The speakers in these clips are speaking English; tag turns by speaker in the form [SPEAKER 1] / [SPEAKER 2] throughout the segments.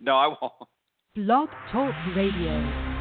[SPEAKER 1] No, I won't.
[SPEAKER 2] Blog Talk Radio.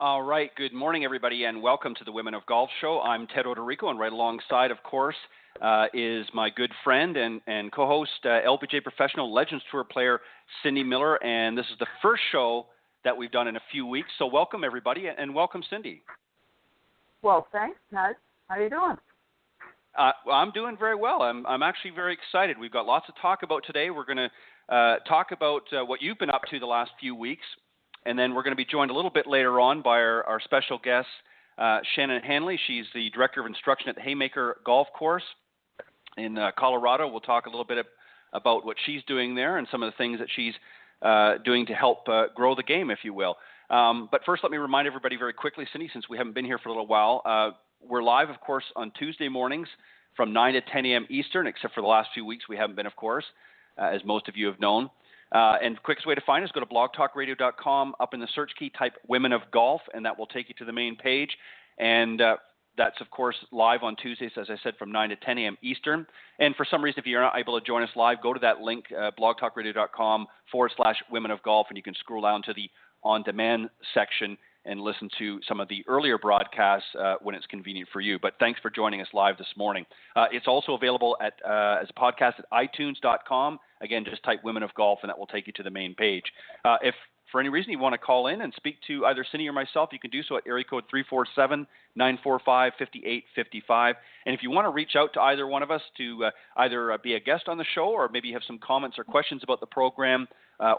[SPEAKER 1] All right, good morning, everybody, and welcome to the Women of Golf Show. I'm Ted Odorico, and right alongside, of course, is my good friend and co-host, LPGA Professional Legends Tour player, Cindy Miller, and this is the first show that we've done in a few weeks. So welcome, everybody, and welcome, Cindy.
[SPEAKER 3] Well, thanks, Ted. How are you doing?
[SPEAKER 1] I'm doing very well. I'm actually very excited. We've got lots to talk about today. We're going to talk about what you've been up to the last few weeks. And then we're going to be joined a little bit later on by our special guest, Shannon Hanley. She's the Director of Instruction at the Haymaker Golf Course in Colorado. We'll talk a little bit about what she's doing there and some of the things that she's doing to help grow the game, if you will. But first, let me remind everybody very quickly, Cindy, since we haven't been here for a little while, we're live, of course, on Tuesday mornings from 9 to 10 a.m. Eastern, except for the last few weeks we haven't been, of course, as most of you have known. And the quickest way to find us, go to blogtalkradio.com, up in the search key, type Women of Golf, and that will take you to the main page. And that's, of course, live on Tuesdays, as I said, from 9 to 10 a.m. Eastern. And for some reason, if you're not able to join us live, go to that link, blogtalkradio.com/Women of Golf, and you can scroll down to the on-demand section and listen to some of the earlier broadcasts when it's convenient for you. But thanks for joining us live this morning. It's also available as a podcast at itunes.com. Again, just type Women of Golf, and that will take you to the main page. If for any reason you want to call in and speak to either Cindy or myself, you can do so at area code 347-945-5855. And if you want to reach out to either one of us to either be a guest on the show, or maybe you have some comments or questions about the program,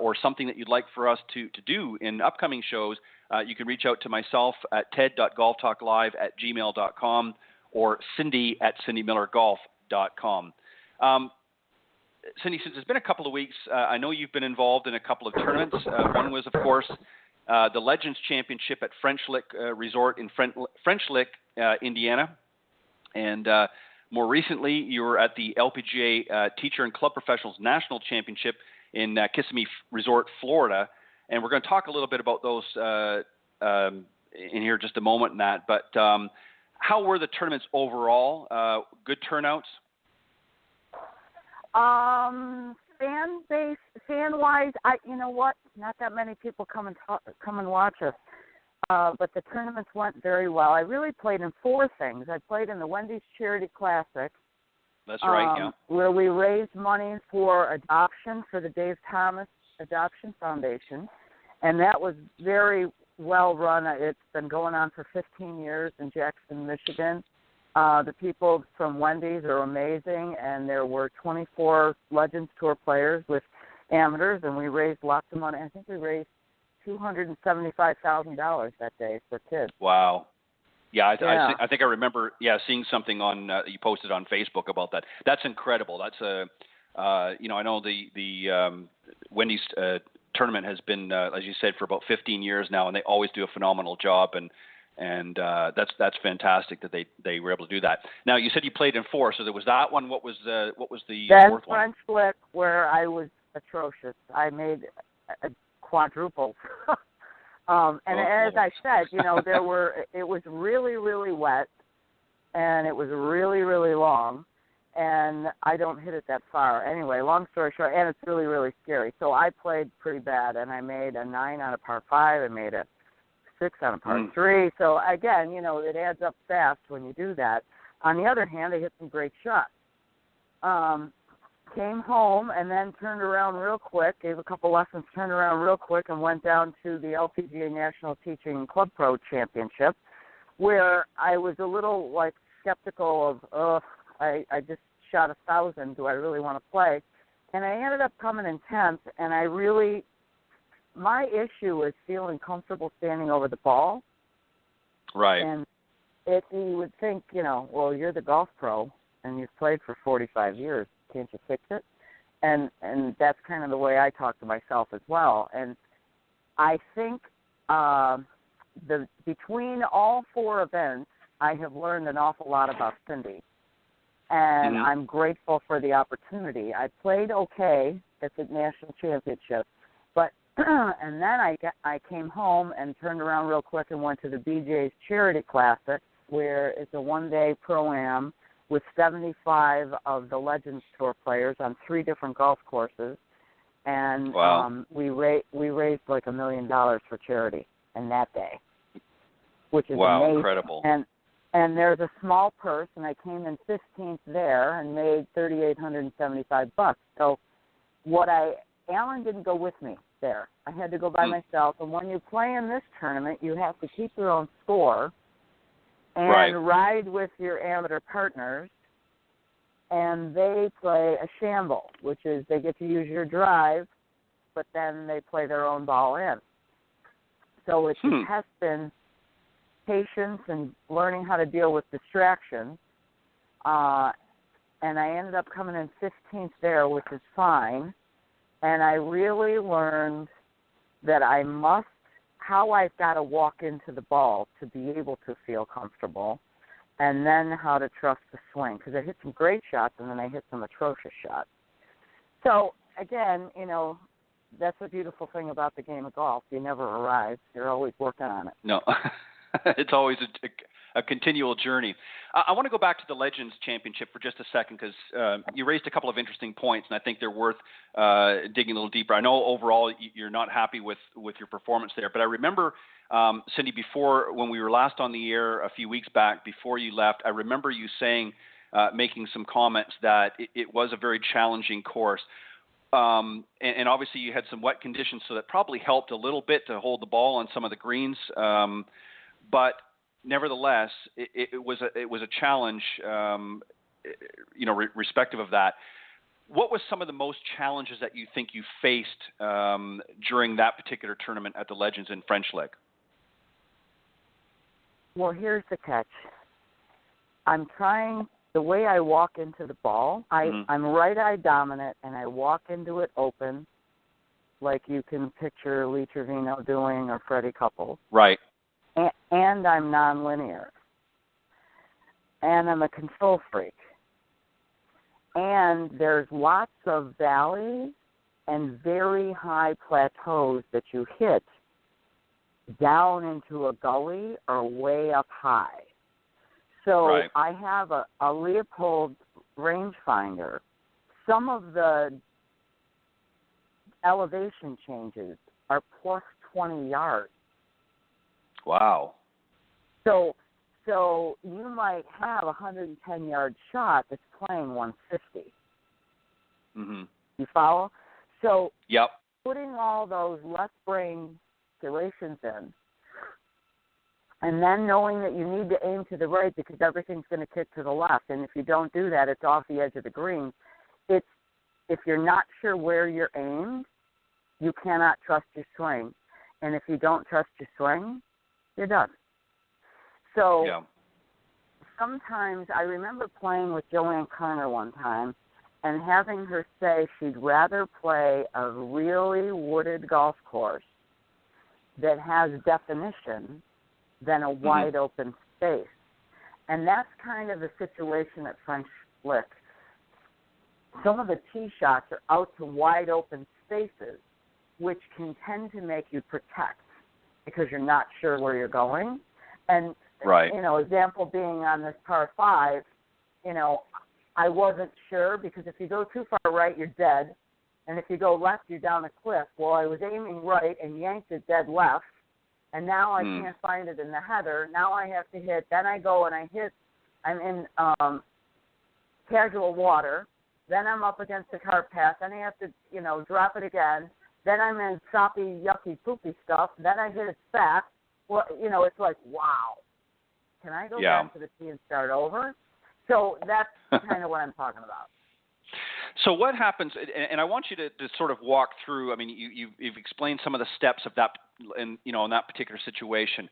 [SPEAKER 1] or something that you'd like for us to do in upcoming shows, you can reach out to myself at ted.golftalklive@gmail.com or cindy@cindymillergolf.com. Cindy, since it's been a couple of weeks, I know you've been involved in a couple of tournaments. One was, of course, the Legends Championship at French Lick Resort in French Lick, Indiana. And more recently, you were at the LPGA Teacher and Club Professionals National Championship in Kissimmee Resort, Florida. And we're going to talk a little bit about those in here just a moment in that. But how were the tournaments overall? Good turnouts?
[SPEAKER 3] Fan-wise, you know what? Not that many people come and watch us. But the tournaments went very well. I really played in four things. I played in the Wendy's Charity Classic.
[SPEAKER 1] That's right, yeah.
[SPEAKER 3] Where we raised money for adoption for the Dave Thomas Adoption Foundation. And that was very well run. It's been going on for 15 years in Jackson, Michigan. The people from Wendy's are amazing, and there were 24 Legends Tour players with amateurs, and we raised lots of money. I think we raised $275,000 that day for kids.
[SPEAKER 1] Wow. Yeah, I think I remember, seeing something on you posted on Facebook about that. That's incredible. That's I know the Wendy's tournament has been, as you said, for about 15 years now, and they always do a phenomenal job, and that's fantastic that they were able to do that. Now, you said you played in four, so there was that one. What was the fourth one?
[SPEAKER 3] French Lick, where I was atrocious. I made a quadruple. As I said, it was really, really wet, and it was really, really long, and I don't hit it that far. Anyway, long story short, and it's really, really scary. So I played pretty bad, and I made a 9 on a par 5. I made a 6 on a par 3. So, again, it adds up fast when you do that. On the other hand, I hit some great shots. Came home and then turned around real quick, gave a couple lessons, turned around real quick, and went down to the LPGA National Teaching Club Pro Championship, where I was a little, skeptical of, I just shot 1,000. Do I really want to play? And I ended up coming in 10th, and my issue is feeling comfortable standing over the ball.
[SPEAKER 1] Right.
[SPEAKER 3] And if you would think, well, you're the golf pro, and you've played for 45 years, can't you fix it? And that's kind of the way I talk to myself as well. And I think between all 4 events, I have learned an awful lot about Cindy. And I'm grateful for the opportunity. I played okay at the national championship, but and then I came home and turned around real quick and went to the BJ's Charity Classic, where it's a one-day pro-am with 75 of the Legends Tour players on 3 different golf courses, and
[SPEAKER 1] wow.
[SPEAKER 3] We raised like $1 million for charity in that day, which is
[SPEAKER 1] wow,
[SPEAKER 3] amazing.
[SPEAKER 1] Incredible.
[SPEAKER 3] And there's a small purse, and I came in 15th there and made $3,875. So Alan didn't go with me there. I had to go by myself. And when you play in this tournament, you have to keep your own score and ride with your amateur partners. And they play a shamble, which is they get to use your drive, but then they play their own ball in. So it's a test in patience and learning how to deal with distractions. And I ended up coming in 15th there, which is fine. And I really learned that how I've got to walk into the ball to be able to feel comfortable, and then how to trust the swing. Because I hit some great shots, and then I hit some atrocious shots. So, again, that's the beautiful thing about the game of golf. You never arrive. You're always working on it.
[SPEAKER 1] No. It's always a continual journey. I want to go back to the Legends Championship for just a second because you raised a couple of interesting points, and I think they're worth digging a little deeper. I know overall you're not happy with your performance there, but I remember, Cindy, before when we were last on the air a few weeks back, before you left, I remember you saying, making some comments that it was a very challenging course. And obviously you had some wet conditions, so that probably helped a little bit to hold the ball on some of the greens. But nevertheless, it was a challenge, respective of that. What was some of the most challenges that you think you faced during that particular tournament at the Legends in French Lick?
[SPEAKER 3] Well, here's the catch. The way I walk into the ball, I'm right-eye dominant, and I walk into it open, like you can picture Lee Trevino doing or Freddie Couples.
[SPEAKER 1] Right.
[SPEAKER 3] And I'm nonlinear. And I'm a control freak. And there's lots of valleys and very high plateaus that you hit down into a gully or way up high. So I have a Leopold rangefinder. Some of the elevation changes are plus 20 yards.
[SPEAKER 1] Wow.
[SPEAKER 3] So you might have a 110-yard shot that's playing 150.
[SPEAKER 1] Mm-hmm.
[SPEAKER 3] You follow? So
[SPEAKER 1] yep.
[SPEAKER 3] Putting all those left brain calculations in, and then knowing that you need to aim to the right because everything's going to kick to the left, and if you don't do that, it's off the edge of the green. If you're not sure where you're aimed, you cannot trust your swing. And if you don't trust your swing, you're done. So sometimes I remember playing with Joanne Carner one time and having her say she'd rather play a really wooded golf course that has definition than a wide open space. And that's kind of the situation at French Lick. Some of the tee shots are out to wide open spaces, which can tend to make you protect because you're not sure where you're going. And, example being on this par 5, I wasn't sure because if you go too far right, you're dead. And if you go left, you're down a cliff. Well, I was aiming right and yanked it dead left. And now I can't find it in the header. Now I have to hit. Then I go and I hit. I'm in casual water. Then I'm up against the cart path. Then I have to, drop it again. Then I'm in soppy, yucky, poopy stuff. Then I hit it fast. Well, it's like, wow. Can I go back to the tee and start over? So that's kind of what I'm talking about.
[SPEAKER 1] So what happens, and I want you to sort of walk through, I mean, you've explained some of the steps of that, in that particular situation.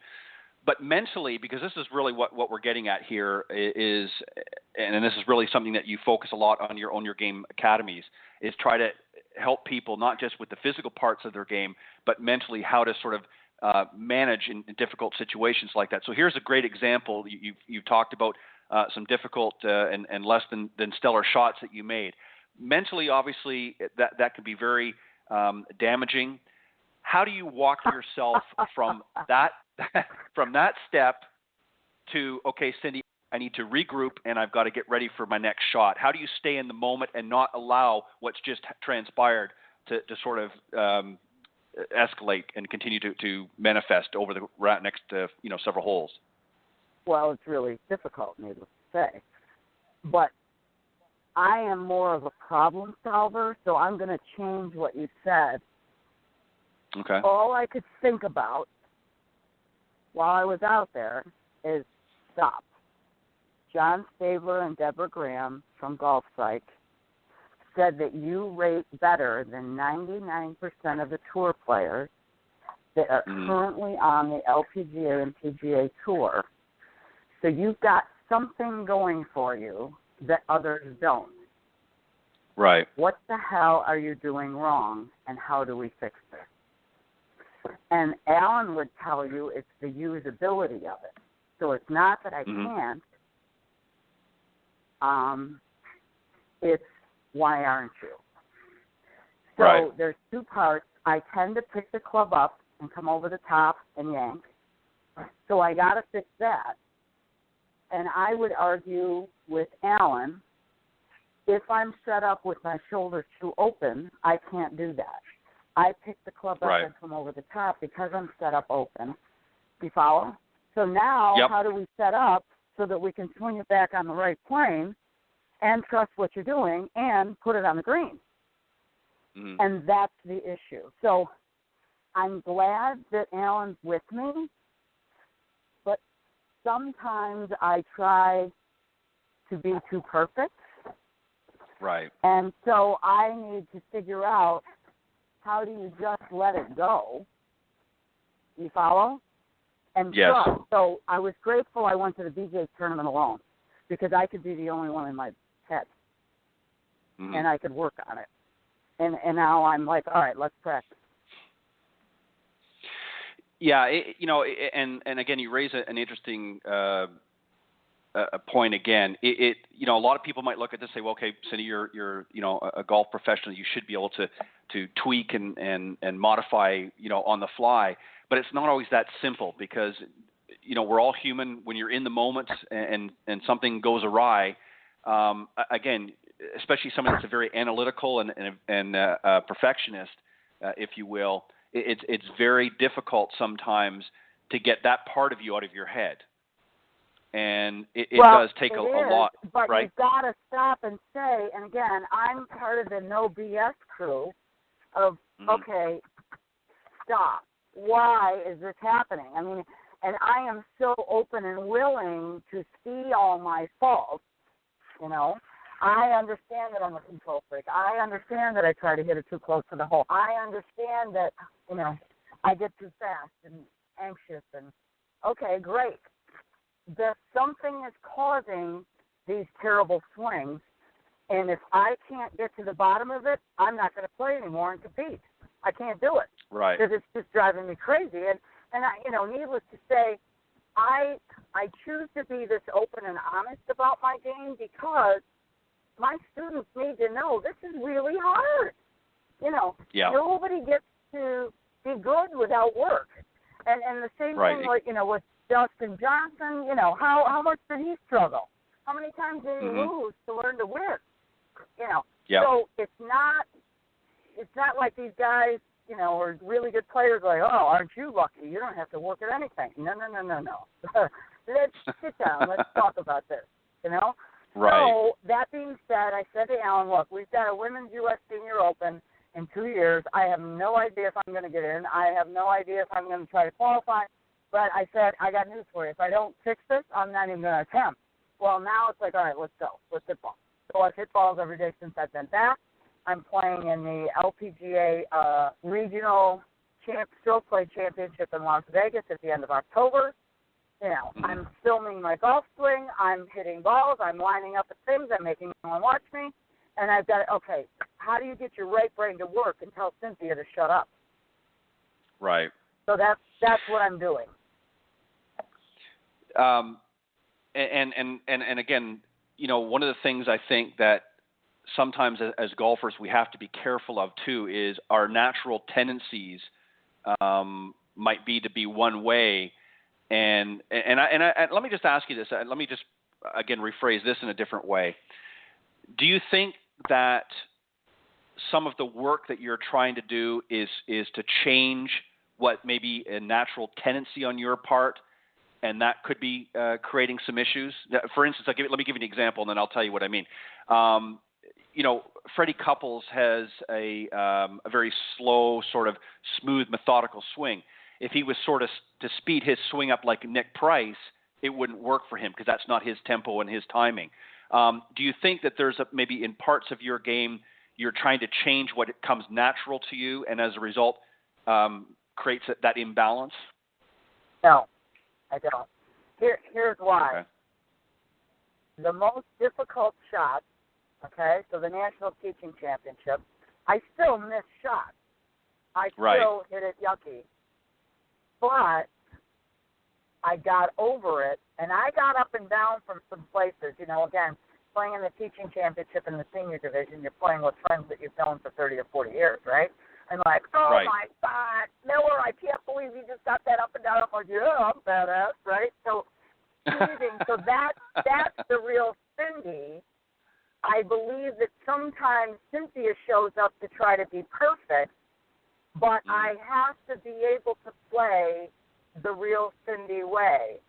[SPEAKER 1] But mentally, because this is really what we're getting at here is, and this is really something that you focus a lot on your game academies, is try to help people not just with the physical parts of their game, but mentally how to sort of manage in difficult situations like that. So here's a great example. You've talked about some difficult and less than stellar shots that you made. Mentally, obviously, that can be very damaging. How do you walk yourself from that step to, okay, Cindy, I need to regroup and I've got to get ready for my next shot? How do you stay in the moment and not allow what's just transpired to sort of escalate and continue to manifest over the next several holes?
[SPEAKER 3] Well, it's really difficult, needless to say. But I am more of a problem solver, so I'm going to change what you said.
[SPEAKER 1] Okay.
[SPEAKER 3] All I could think about while I was out there is stop. John Stabler and Deborah Graham from Golf Psych said that you rate better than 99% of the tour players that are currently on the LPGA and PGA Tour. So you've got something going for you that others don't.
[SPEAKER 1] Right.
[SPEAKER 3] What the hell are you doing wrong, and how do we fix this? And Alan would tell you it's the usability of it. So it's not that I can't. It's why aren't you? So there's two parts. I tend to pick the club up and come over the top and yank. So I got to fix that. And I would argue with Alan, if I'm set up with my shoulders too open, I can't do that. I pick the club up and come over the top because I'm set up open. You follow? So now how do we set up so that we can swing it back on the right plane and trust what you're doing and put it on the green? And that's the issue. So I'm glad that Alan's with me, but sometimes I try to be too perfect.
[SPEAKER 1] Right.
[SPEAKER 3] And so I need to figure out, how do you just let it go? You follow? And trust. So I was grateful I went to the BJ tournament alone because I could be the only one in my head. And I could work on it. And now I'm like, all right, let's practice.
[SPEAKER 1] Yeah, and again, you raise an interesting a point again. A lot of people might look at this and say, well, okay, Cindy, you're a golf professional. You should be able to tweak and modify, on the fly. But it's not always that simple because, we're all human. When you're in the moment and something goes awry, again, especially someone that's a very analytical and perfectionist, if you will, it's very difficult sometimes to get that part of you out of your head. And it does take a lot,
[SPEAKER 3] but
[SPEAKER 1] right?
[SPEAKER 3] You've got to stop and say, and again, I'm part of the no BS crew of, okay, stop. Why is this happening? I mean, and I am so open and willing to see all my faults, I understand that I'm a control freak. I understand that I try to hit it too close to the hole. I understand that, I get too fast and anxious and, okay, great. There's something that's causing these terrible swings, and if I can't get to the bottom of it, I'm not going to play anymore and compete. I can't do it.
[SPEAKER 1] Right.
[SPEAKER 3] Because it's just driving me crazy. And I, needless to say, I choose to be this open and honest about my game because my students need to know this is really hard. Nobody gets to be good without work. And the same thing, like, with Dustin Johnson, how much did he struggle? How many times did he lose to learn to win? So it's not like these guys, are really good players like, oh, aren't you lucky? You don't have to work at anything. No. Let's sit down. Let's talk about this,
[SPEAKER 1] Right.
[SPEAKER 3] So that being said, I said to Alan, look, we've got a Women's U.S. Senior Open in 2 years. I have no idea if I'm going to get in. I have no idea if I'm going to try to qualify. But I said, I got news for you. If I don't fix this, I'm not even going to attempt. Well, now it's like, all right, let's go. Let's hit balls. So I've hit balls every day since I've been back. I'm playing in the LPGA Regional Stroke Play Championship in Las Vegas at the end of October. You know, I'm filming my golf swing. I'm hitting balls. I'm lining up at things. I'm making everyone watch me. And I've got, okay, how do you get your right brain to work and tell Cynthia to shut up?
[SPEAKER 1] Right.
[SPEAKER 3] So that's what I'm doing.
[SPEAKER 1] And again, you know, one of the things I think that sometimes as golfers we have to be careful of too is our natural tendencies might be to be one way. And let me just ask you this. Let me just again rephrase this in a different way. Do you think that some of the work that you're trying to do is to change what may be a natural tendency on your part, and that could be creating some issues? For instance, let me give you an example, and then I'll tell you what I mean. You know, Freddie Couples has a very slow, sort of smooth, methodical swing. If he was sort of to speed his swing up like Nick Price, it wouldn't work for him because that's not his tempo and his timing. Do you think that there's maybe in parts of your game you're trying to change what it comes natural to you, and as a result creates that imbalance?
[SPEAKER 3] No, I don't. Here's why.
[SPEAKER 1] Okay.
[SPEAKER 3] The most difficult shot, okay, so the National Teaching Championship, I still miss shots. I still hit it yucky. But I got over it, and I got up and down from some places. You know, again, playing in the teaching championship in the senior division, you're playing with friends that you've known for 30 or 40 years, right? And like, oh, my God, Miller, I can't believe you just got that up and down. I'm like, yeah, I'm badass, right? So so that's the real Cindy. I believe that sometimes Cynthia shows up to try to be perfect, but I have to be able to play the real Cindy way.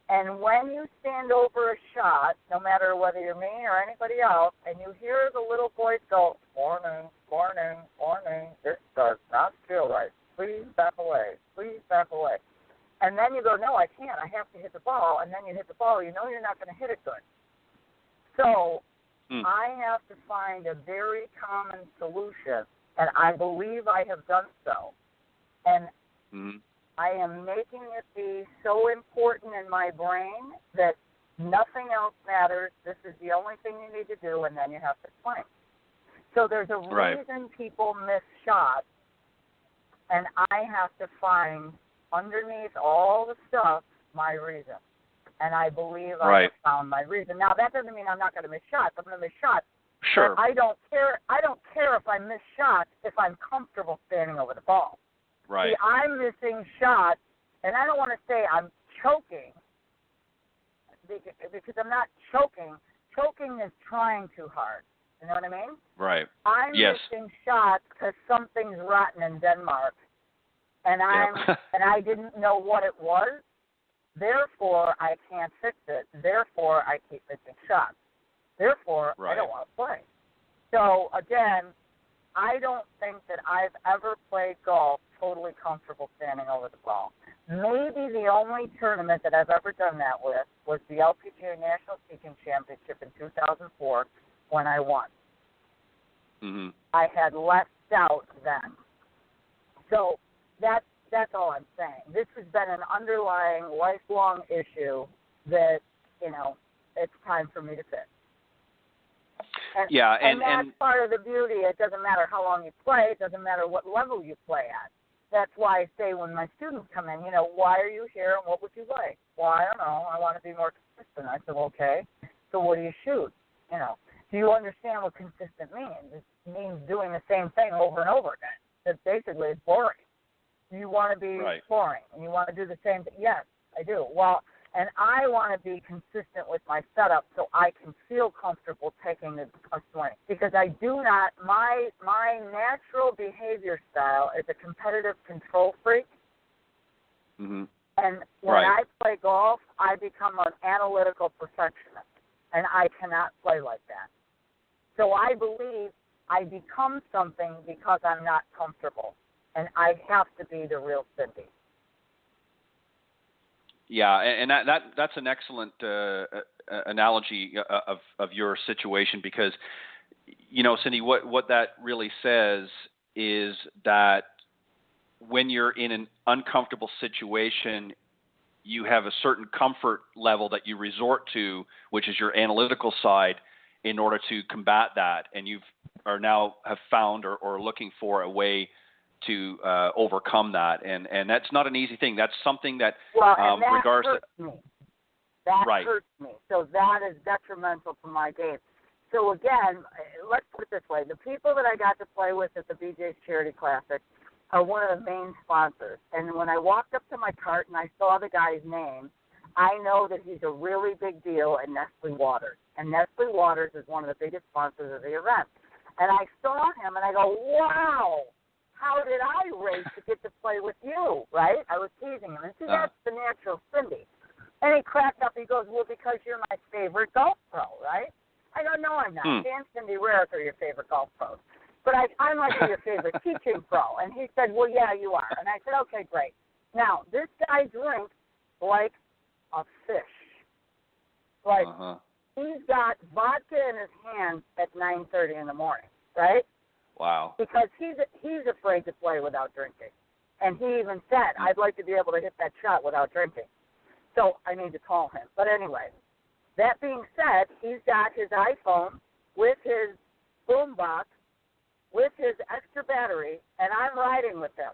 [SPEAKER 3] And when you stand over a shot, no matter whether you're me or anybody else, and you hear the little voice go, morning, morning, morning, this does not feel right. Please back away. Please back away. And then you go, no, I can't. I have to hit the ball. And then you hit the ball. You know you're not going to hit it good. So I have to find a very common solution, and I believe I have done so. And I am making it be so important in my brain that nothing else matters. This is the only thing you need to do, and then you have to swing. So there's a reason people miss shots, and I have to find underneath all the stuff my reason. And I believe I have found my reason. Now, that doesn't mean I'm not going to miss shots. I'm going to miss shots.
[SPEAKER 1] Sure.
[SPEAKER 3] But I don't care if I miss shots if I'm comfortable standing over the ball.
[SPEAKER 1] Right.
[SPEAKER 3] See, I'm missing shots, and I don't want to say I'm choking because I'm not choking. Choking is trying too hard. You know what I mean?
[SPEAKER 1] Right.
[SPEAKER 3] I'm missing shots because something's rotten in Denmark, and I didn't know what it was. Therefore, I can't fix it. Therefore, I keep missing shots. Therefore, I don't want to play. So, again, I don't think that I've ever played golf totally comfortable standing over the ball. Maybe the only tournament that I've ever done that with was the LPGA National Teaching Championship in 2004 when I won.
[SPEAKER 1] Mm-hmm.
[SPEAKER 3] I had less doubt then. So that's all I'm saying. This has been an underlying, lifelong issue that, it's time for me to fix. And that's part of the beauty. It doesn't matter how long you play. It doesn't matter what level you play at. That's why I say when my students come in, why are you here and what would you like? Well, I don't know. I want to be more consistent. I said, well, okay. So what do you shoot? Do you understand what consistent means? It means doing the same thing over and over again. That basically is boring. You want to be boring and you want to do the same thing. Yes, I do. Well, and I want to be consistent with my setup so I can feel comfortable taking a swing. Because I do not, my natural behavior style is a competitive control freak.
[SPEAKER 1] Mm-hmm.
[SPEAKER 3] And when I play golf, I become an analytical perfectionist. And I cannot play like that. So I believe I become something because I'm not comfortable. And I have to be the real Cindy. Yeah,
[SPEAKER 1] and that's an excellent analogy of your situation, because, Cindy, what that really says is that when you're in an uncomfortable situation, you have a certain comfort level that you resort to, which is your analytical side, in order to combat that. And have found or looking for a way to overcome that. And that's not an easy thing. That's something that,
[SPEAKER 3] and that
[SPEAKER 1] regards
[SPEAKER 3] hurts me. That
[SPEAKER 1] right.
[SPEAKER 3] hurts me. So that is detrimental to my game. So again, let's put it this way. The people that I got to play with at the BJ's Charity Classic are one of the main sponsors. And when I walked up to my cart and I saw the guy's name, I know that he's a really big deal at Nestle Waters. And Nestle Waters is one of the biggest sponsors of the event. And I saw him and I go, wow, how did I race to get to play with you, right? I was teasing him. And see, that's the natural Cindy. And he cracked up. He goes, well, because you're my favorite golf pro, right? I go, no, I'm not. Dan Cindy Rarick are your favorite golf pros. But I'm like your favorite teaching pro. And he said, well, yeah, you are. And I said, okay, great. Now, this guy drinks like a fish. Like, he's got vodka in his hands at 9:30 in the morning, right?
[SPEAKER 1] Wow.
[SPEAKER 3] Because he's afraid to play without drinking. And he even said, I'd like to be able to hit that shot without drinking. So I need to call him. But anyway, that being said, he's got his iPhone with his boombox, with his extra battery, and I'm riding with him.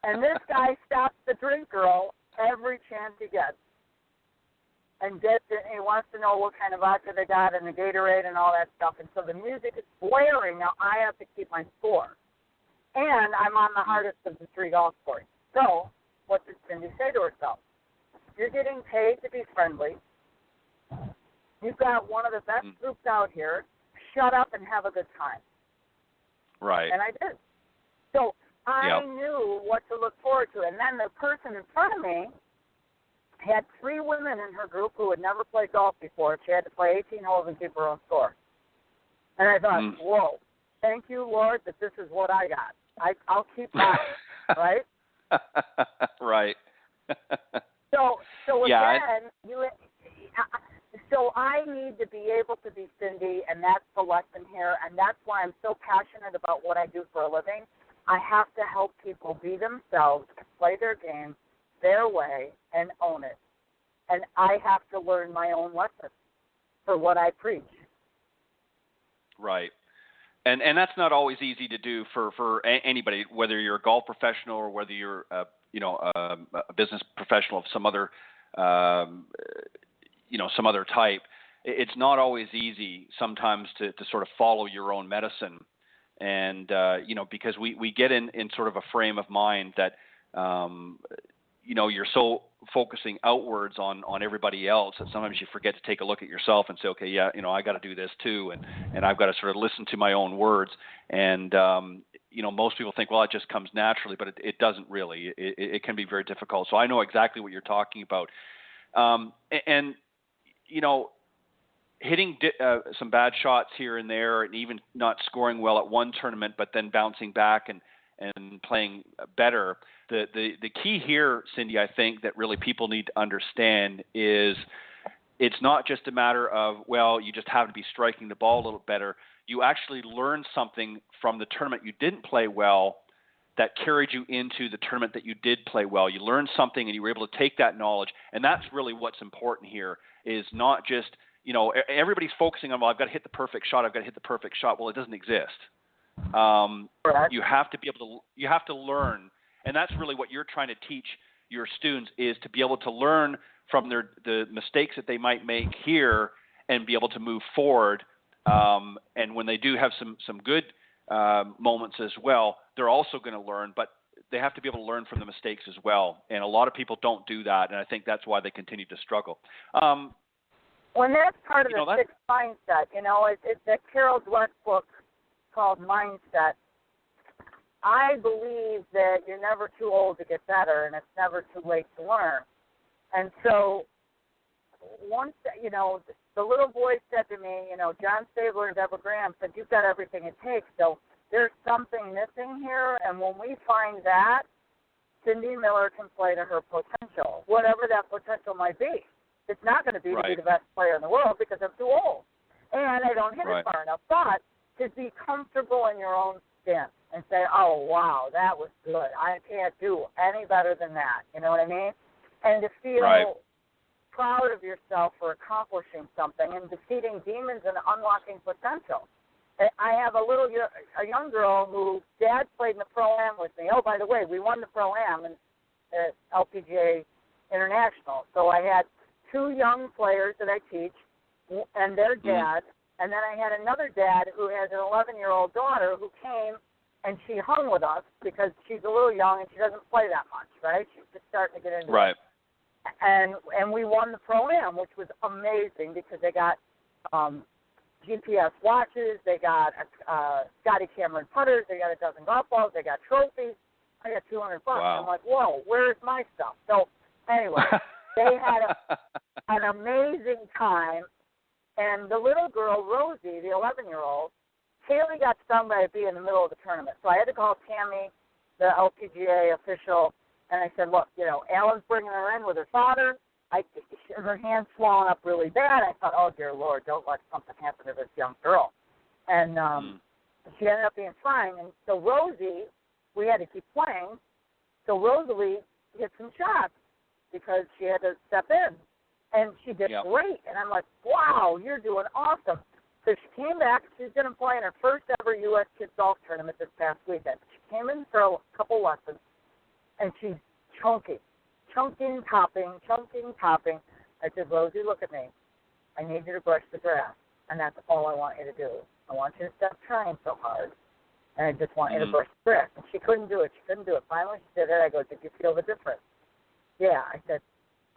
[SPEAKER 3] And this guy stops the drink girl every chance he gets. And he wants to know what kind of vodka they got and the Gatorade and all that stuff. And so the music is blaring. Now I have to keep my score. And I'm on the hardest of the 3 golf courses. So what did Cindy say to herself? You're getting paid to be friendly. You've got one of the best groups out here. Shut up and have a good time.
[SPEAKER 1] Right.
[SPEAKER 3] And I did. So I knew what to look forward to. And then the person in front of me had 3 women in her group who had never played golf before. She had to play 18 holes and keep her own score. And I thought, whoa, thank you, Lord, that this is what I got. I'll keep that, right?
[SPEAKER 1] Right.
[SPEAKER 3] So again, so I need to be able to be Cindy, and that's the lesson here, and that's why I'm so passionate about what I do for a living. I have to help people be themselves, play their game their way, and own it. And I have to learn my own lessons for what I preach.
[SPEAKER 1] Right. And that's not always easy to do for anybody, whether you're a golf professional or whether you're a business professional of some other some other type. It's not always easy sometimes to sort of follow your own medicine, and because we get in sort of a frame of mind that you're so focusing outwards on everybody else that sometimes you forget to take a look at yourself and say, okay, I got to do this too, and I've got to sort of listen to my own words. And most people think, well, it just comes naturally, but it doesn't really. It can be very difficult. So I know exactly what you're talking about. Hitting some bad shots here and there, and even not scoring well at one tournament, but then bouncing back and playing better. The key here, Cindy, I think that really people need to understand is it's not just a matter of, well, you just happen to be striking the ball a little better. You actually learned something from the tournament you didn't play well that carried you into the tournament that you did play well. You learned something and you were able to take that knowledge. And that's really what's important here, is not just, everybody's focusing on, well, I've got to hit the perfect shot. Well, it doesn't exist. You have to be able to, you have to learn. And that's really what you're trying to teach your students, is to be able to learn from the mistakes that they might make here and be able to move forward. And when they do have some good moments as well, they're also going to learn, but they have to be able to learn from the mistakes as well. And a lot of people don't do that, and I think that's why they continue to struggle.
[SPEAKER 3] Well, that's part of the sixth mindset. It's that Carol Dweck book called Mindset. I believe that you're never too old to get better, and it's never too late to learn. And so once, the little boy said to me, John Stabler and Deborah Graham said, you've got everything it takes. So there's something missing here, and when we find that, Cindy Miller can play to her potential, whatever that potential might be. It's not going to be to be
[SPEAKER 1] Right.
[SPEAKER 3] the best player in the world because I'm too old. And I don't hit
[SPEAKER 1] Right.
[SPEAKER 3] it far enough. But to be comfortable in your own skin and say, oh, wow, that was good. I can't do any better than that. You know what I mean? And to feel
[SPEAKER 1] Right.
[SPEAKER 3] proud of yourself for accomplishing something and defeating demons and unlocking potential. I have a young girl whose dad played in the Pro-Am with me. Oh, by the way, we won the Pro-Am at LPGA International. So I had 2 young players that I teach and their dad, and then I had another dad who has an 11-year-old daughter who came and she hung with us because she's a little young and she doesn't play that much, right? She's just starting to get into
[SPEAKER 1] Right.
[SPEAKER 3] it. And we won the Pro-Am, which was amazing because they got GPS watches, they got Scotty Cameron putters, they got a dozen golf balls, they got trophies. I got $200.
[SPEAKER 1] Wow.
[SPEAKER 3] I'm like, whoa, where's my stuff? So anyway, they had an amazing time. And the little girl, Rosie, the 11-year-old, Haley got stung by a bee in the middle of the tournament. So I had to call Tammy, the LPGA official, and I said, look, Alan's bringing her in with her father. Her hand's swollen up really bad. I thought, oh, dear Lord, don't let something happen to this young girl. And she ended up being fine. And so Rosie, we had to keep playing. So Rosalie hit some shots because she had to step in. And she did great. And I'm like, wow, you're doing awesome. So she came back. She's going to play in her first ever U.S. Kids Golf Tournament this past weekend. She came in for a couple lessons, and she's chunking, topping. I said, Rosie, look at me. I need you to brush the grass, and that's all I want you to do. I want you to stop trying so hard, and I just want you to brush the grass. And she couldn't do it. Finally, she did it. I go, did you feel the difference? Yeah. I said,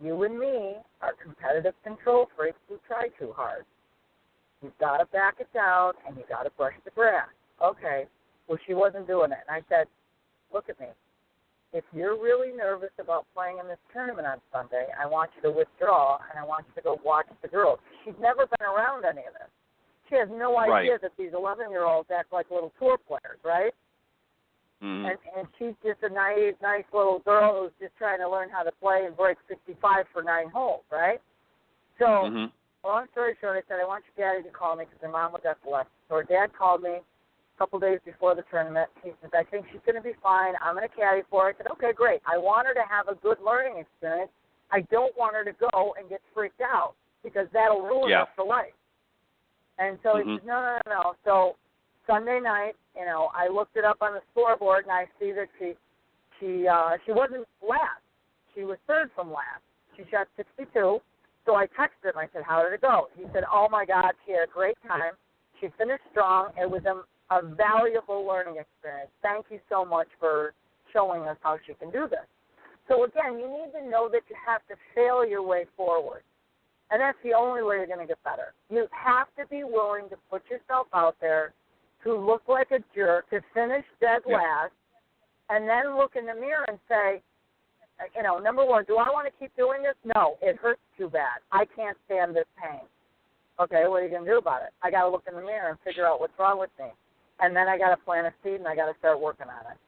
[SPEAKER 3] you and me are competitive control freaks who try too hard. You've got to back it down, and you've got to brush the grass. Okay. Well, she wasn't doing it. And I said, look at me. If you're really nervous about playing in this tournament on Sunday, I want you to withdraw, and I want you to go watch the girls. She's never been around any of this. She has no idea that these 11-year-olds act like little tour players, right? And she's just a naive, nice little girl who's just trying to learn how to play and break 65 for 9 holes, right? So, long story short, I said, I want your daddy to call me because her mom was at the lesson. So her dad called me a couple days before the tournament. He says, I think she's going to be fine. I'm going to caddy for her. I said, okay, great. I want her to have a good learning experience. I don't want her to go and get freaked out because that'll ruin her for life. And so he says, no. So Sunday night, I looked it up on the scoreboard, and I see that she wasn't last. She was third from last. She shot 62. So I texted him. I said, how did it go? He said, oh, my God, she had a great time. She finished strong. It was a valuable learning experience. Thank you so much for showing us how she can do this. So, again, you need to know that you have to fail your way forward. And that's the only way you're going to get better. You have to be willing to put yourself out there to look like a jerk, to finish dead last, and then look in the mirror and say, number one, do I want to keep doing this? No, it hurts too bad. I can't stand this pain. Okay, what are you going to do about it? I got to look in the mirror and figure out what's wrong with me. And then I got to plant a seed, and I got to start working on it.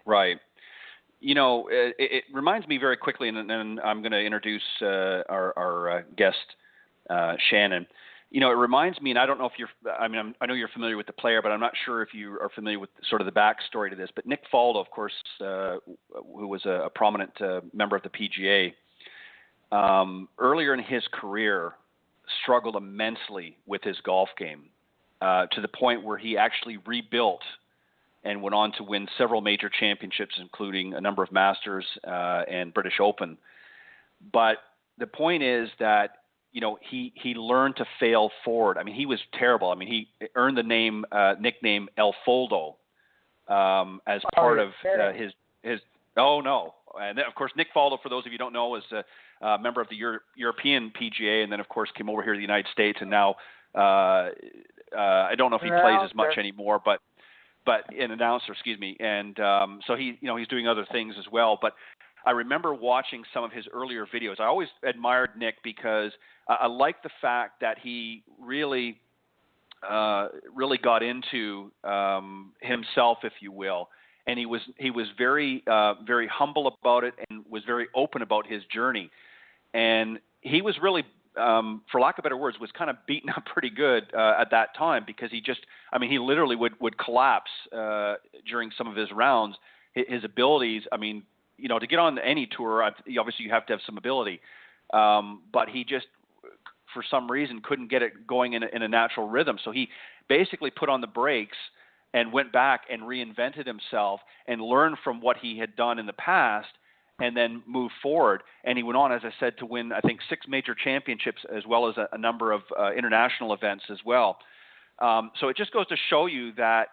[SPEAKER 1] Right. It reminds me very quickly, and then I'm going to introduce our guest, Shannon. It reminds me, and I don't know if I know you're familiar with the player, but I'm not sure if you are familiar with sort of the backstory to this. But Nick Faldo, of course, who was a prominent member of the PGA, earlier in his career, struggled immensely with his golf game to the point where he actually rebuilt and went on to win several major championships, including a number of Masters and British Open. But the point is that, he learned to fail forward. I mean, he was terrible. I mean, he earned the nickname El Foldo as part of his. Oh, no. And then, of course, Nick Faldo, for those of you who don't know, is a member of the European PGA, and then, of course, came over here to the United States, and now I don't know if he plays as much anymore, but an announcer, excuse me. And so he's doing other things as well. But I remember watching some of his earlier videos. I always admired Nick because I like the fact that he really got into himself, if you will. And he was very, very humble about it and was very open about his journey. and he was really, for lack of better words, was kind of beaten up pretty good at that time because he literally would collapse during some of his rounds. His abilities, to get on any tour, obviously you have to have some ability, but he just, for some reason, couldn't get it going in a natural rhythm. So he basically put on the brakes and went back and reinvented himself and learned from what he had done in the past and then moved forward. And he went on, as I said, to win, I think, 6 major championships as well as a number of international events as well. So it just goes to show you that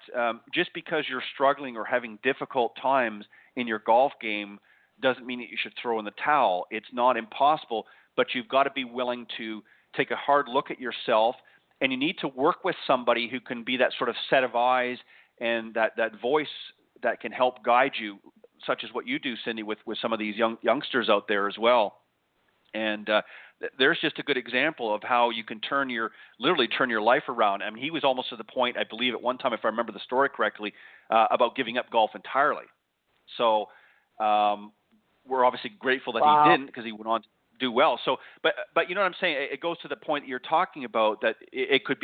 [SPEAKER 1] just because you're struggling or having difficult times in your golf game doesn't mean that you should throw in the towel. It's not impossible, but you've got to be willing to take a hard look at yourself, and you need to work with somebody who can be that sort of set of eyes and that voice that can help guide you, such as what you do, Cindy, with some of these youngsters out there as well. And there's just a good example of how you can literally turn your life around. He was almost to the point, I believe at one time, if I remember the story correctly, about giving up golf entirely. So we're obviously grateful that he didn't, because he went on to do well. So, but you know what I'm saying? It goes to the point that you're talking about, that it could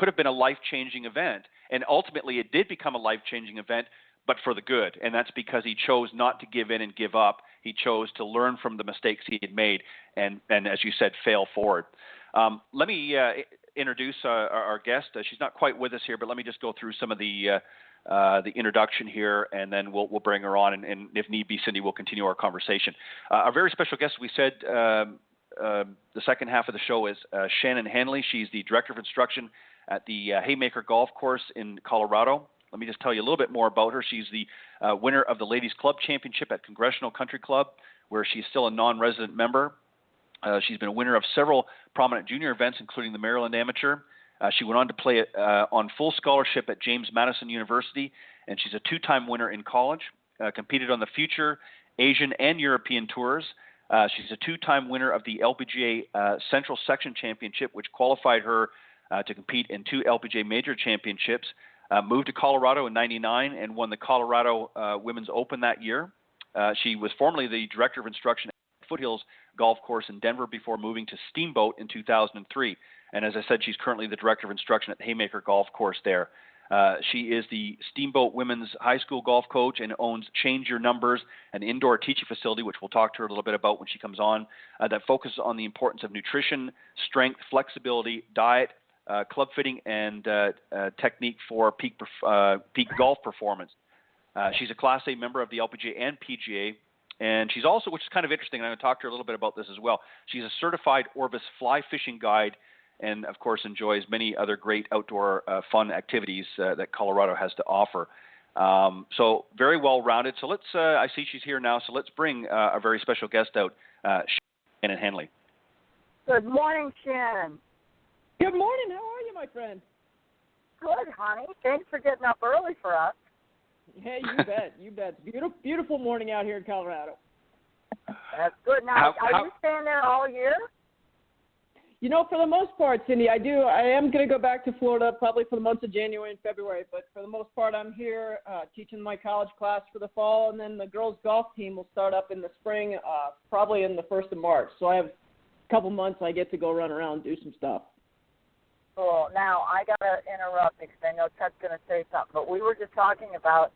[SPEAKER 1] have been a life-changing event, and ultimately it did become a life-changing event, but for the good. And that's because he chose not to give in and give up. He chose to learn from the mistakes he had made, and as you said, fail forward. Let me introduce our guest. She's not quite with us here, but let me just go through some of the introduction here, and then we'll bring her on, and if need be, Cindy, we'll continue our conversation. Our very special guest, we said the second half of the show, is Shannon Hanley. She's the Director of Instruction at the Haymaker Golf Course in Colorado. Let me just tell you a little bit more about her. She's the winner of the Ladies Club Championship at Congressional Country Club, where she's still a non-resident member. She's been a winner of several prominent junior events, including the Maryland Amateur. She went on to play on full scholarship at James Madison University, and she's a 2-time winner in college, competed on the Future, Asian, and European tours. She's a 2-time winner of the LPGA Central Section Championship, which qualified her to compete in 2 LPGA Major Championships. Moved to Colorado in '99 and won the Colorado Women's Open that year. She was formerly the Director of Instruction at Foothills Golf Course in Denver before moving to Steamboat in 2003. And as I said, she's currently the Director of Instruction at Haymaker Golf Course there. She is the Steamboat Women's High School golf coach and owns Change Your Numbers, an indoor teaching facility, which we'll talk to her a little bit about when she comes on, that focuses on the importance of nutrition, strength, flexibility, diet, club fitting, and technique for peak golf performance. She's a Class A member of the LPGA and PGA, and she's also, which is kind of interesting, and I'm going to talk to her a little bit about this as well, she's a certified Orbis fly fishing guide, and of course enjoys many other great outdoor fun activities that Colorado has to offer. So very well-rounded. So let's, I see she's here now, so let's bring our very special guest out, Shannon Hanley.
[SPEAKER 3] Good morning, Shannon.
[SPEAKER 4] Good morning. How are you, my friend?
[SPEAKER 3] Good, honey. Thanks for getting up early for us.
[SPEAKER 4] Hey, you bet. You bet. Beautiful, beautiful morning out here in Colorado.
[SPEAKER 3] That's good. Now, are you staying there all year?
[SPEAKER 4] You know, for the most part, Cindy, I am going to go back to Florida probably for the months of January and February, but for the most part, I'm here teaching my college class for the fall, and then the girls' golf team will start up in the spring, probably in the 1st of March. So I have a couple months I get to go run around and do some stuff.
[SPEAKER 3] Cool. Now, I got to interrupt because I know Ted's going to say something, but we were just talking about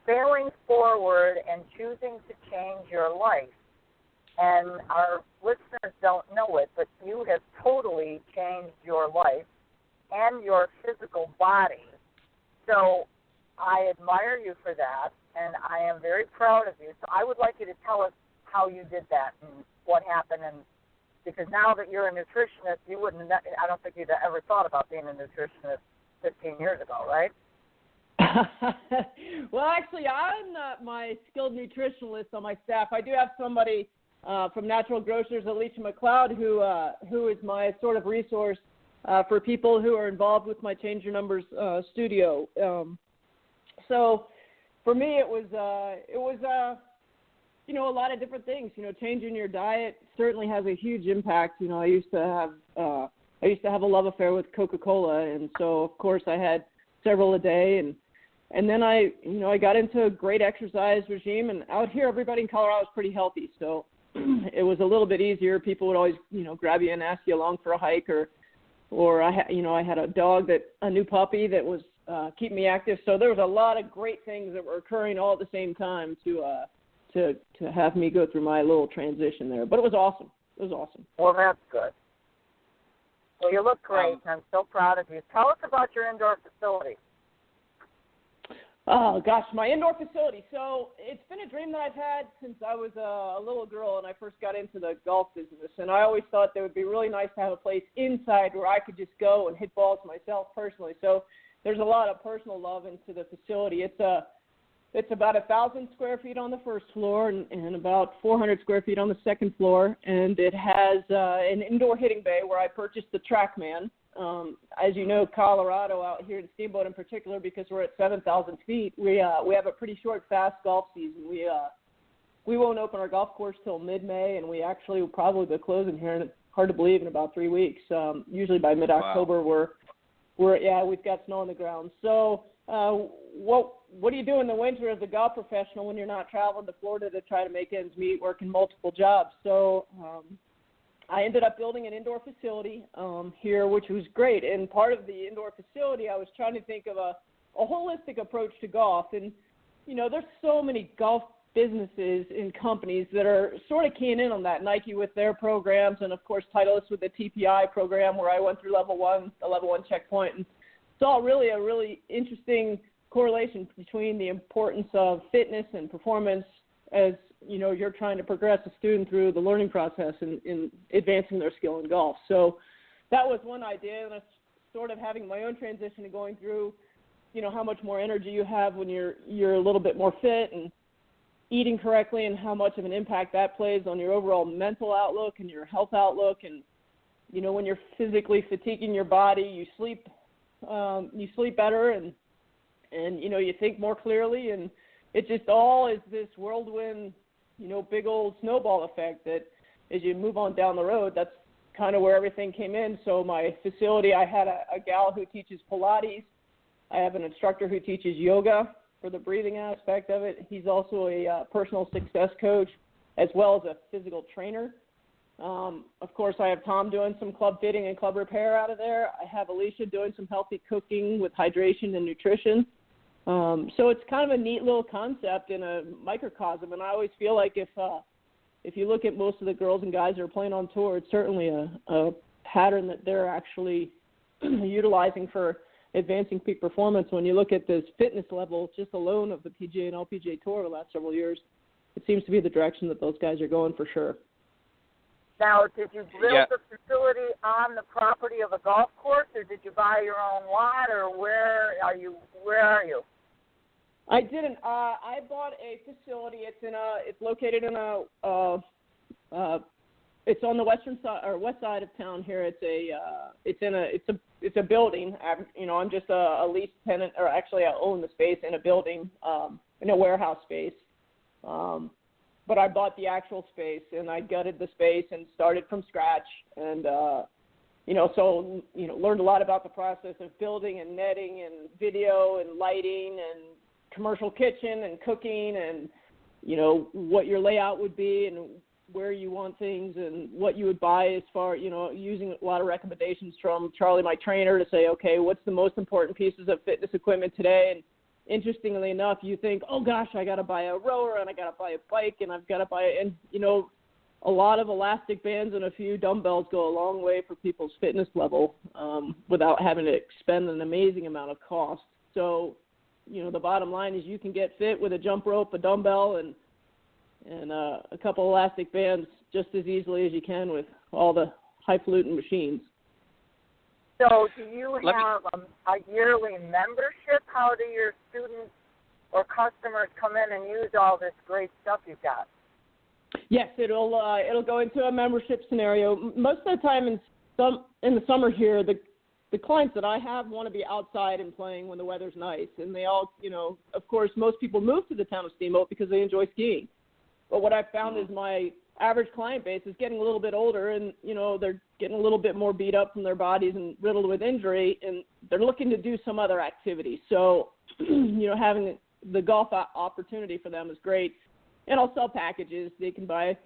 [SPEAKER 3] failing forward and choosing to change your life. And our listeners don't know it, but you have totally changed your life and your physical body. So I admire you for that, and I am very proud of you. So I would like you to tell us how you did that and what happened, and because now that you're a nutritionist, I don't think you'd ever thought about being a nutritionist 15 years ago, right?
[SPEAKER 4] Well, actually, I'm not my skilled nutritionist on my staff. I do have somebody from Natural Grocers, Alicia McLeod, who is my sort of resource for people who are involved with my Change Your Numbers studio. So for me, it was a lot of different things. Changing your diet certainly has a huge impact. I used to have a love affair with Coca-Cola, and so of course I had several a day, and then I got into a great exercise regime, and out here everybody in Colorado is pretty healthy. So it was a little bit easier. People would always, grab you and ask you along for a hike, or I had a dog, a new puppy that was keeping me active. So there was a lot of great things that were occurring all at the same time to have me go through my little transition there. But it was awesome. It was awesome.
[SPEAKER 3] Well, that's good. Well, you look great. I'm so proud of you. Tell us about your indoor facility.
[SPEAKER 4] Oh, gosh, my indoor facility. So it's been a dream that I've had since I was a little girl and I first got into the golf business. And I always thought that it would be really nice to have a place inside where I could just go and hit balls myself personally. So there's a lot of personal love into the facility. It's about 1,000 square feet on the first floor and about 400 square feet on the second floor. And it has an indoor hitting bay where I purchased the TrackMan. As you know, Colorado out here in Steamboat in particular, because we're at 7,000 feet, we have a pretty short, fast golf season. We won't open our golf course till mid-May, and we actually will probably be closing here, and it's hard to believe, in about 3 weeks. Usually by mid-October, wow. We've got snow on the ground. So what do you do in the winter as a golf professional when you're not traveling to Florida to try to make ends meet, working multiple jobs? So I ended up building an indoor facility here, which was great. And part of the indoor facility, I was trying to think of a holistic approach to golf. And, there's so many golf businesses and companies that are sort of keying in on that. Nike with their programs, and, of course, Titleist with the TPI program where I went through the level one checkpoint, and saw really a really interesting correlation between the importance of fitness and performance as you're trying to progress a student through the learning process in advancing their skill in golf. So that was one idea, and I sort of having my own transition and going through, how much more energy you have when you're a little bit more fit and eating correctly, and how much of an impact that plays on your overall mental outlook and your health outlook. And, when you're physically fatiguing your body, you sleep better and you think more clearly, and it just all is this whirlwind, big old snowball effect that as you move on down the road, that's kind of where everything came in. So my facility, I had a gal who teaches Pilates. I have an instructor who teaches yoga for the breathing aspect of it. He's also a personal success coach as well as a physical trainer. Of course, I have Tom doing some club fitting and club repair out of there. I have Alicia doing some healthy cooking with hydration and nutrition. So it's kind of a neat little concept in a microcosm, and I always feel like if you look at most of the girls and guys that are playing on tour, it's certainly a pattern that they're actually utilizing for advancing peak performance. When you look at this fitness level just alone of the PGA and LPGA Tour the last several years, it seems to be the direction that those guys are going for sure.
[SPEAKER 3] Now, did you build the facility on the property of a golf course, or did you buy your own lot, or where are you?
[SPEAKER 4] I didn't. I bought a facility. It's located in it's on the western side or west side of town here. It's a building. I'm just a lease tenant, or actually I own the space in a building, in a warehouse space. But I bought the actual space, and I gutted the space and started from scratch, and learned a lot about the process of building and netting and video and lighting and commercial kitchen and cooking, and what your layout would be and where you want things and what you would buy, as far using a lot of recommendations from Charlie, my trainer, to say, okay, what's the most important pieces of fitness equipment today? And interestingly enough, you think, oh gosh, I got to buy a rower and I got to buy a bike and I've got to buy, and a lot of elastic bands and a few dumbbells go a long way for people's fitness level without having to expend an amazing amount of cost. So, the bottom line is you can get fit with a jump rope, a dumbbell, and a couple elastic bands just as easily as you can with all the highfalutin machines.
[SPEAKER 3] So do you have a yearly membership? How do your students or customers come in and use all this great stuff you've got?
[SPEAKER 4] Yes, it'll go into a membership scenario. Most of the time in the summer here, the clients that I have want to be outside and playing when the weather's nice. And they all, of course, most people move to the town of Steamboat because they enjoy skiing. But what I've found is my average client base is getting a little bit older, and, they're getting a little bit more beat up from their bodies and riddled with injury, and they're looking to do some other activity. So, having the golf opportunity for them is great. And I'll sell packages. They can buy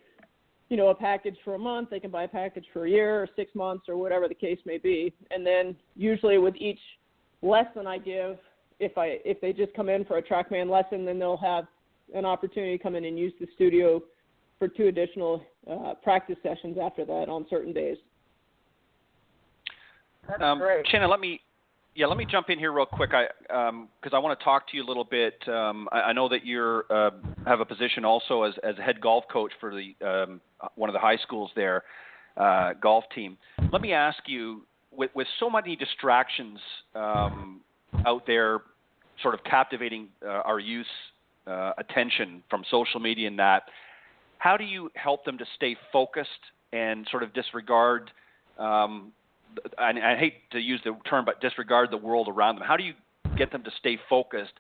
[SPEAKER 4] a package for a month. They can buy a package for a year or 6 months or whatever the case may be. And then usually with each lesson I give, if they just come in for a TrackMan lesson, then they'll have an opportunity to come in and use the studio for 2 additional practice sessions after that on certain days.
[SPEAKER 3] That's great.
[SPEAKER 1] Shannon, let me jump in here real quick, because I want to talk to you a little bit. I know that you have a position also as head golf coach for the one of the high schools there, golf team. Let me ask you, with so many distractions out there, sort of captivating our youth's attention from social media and that, how do you help them to stay focused and sort of disregard, I hate to use the term, but disregard the world around them? How do you get them to stay focused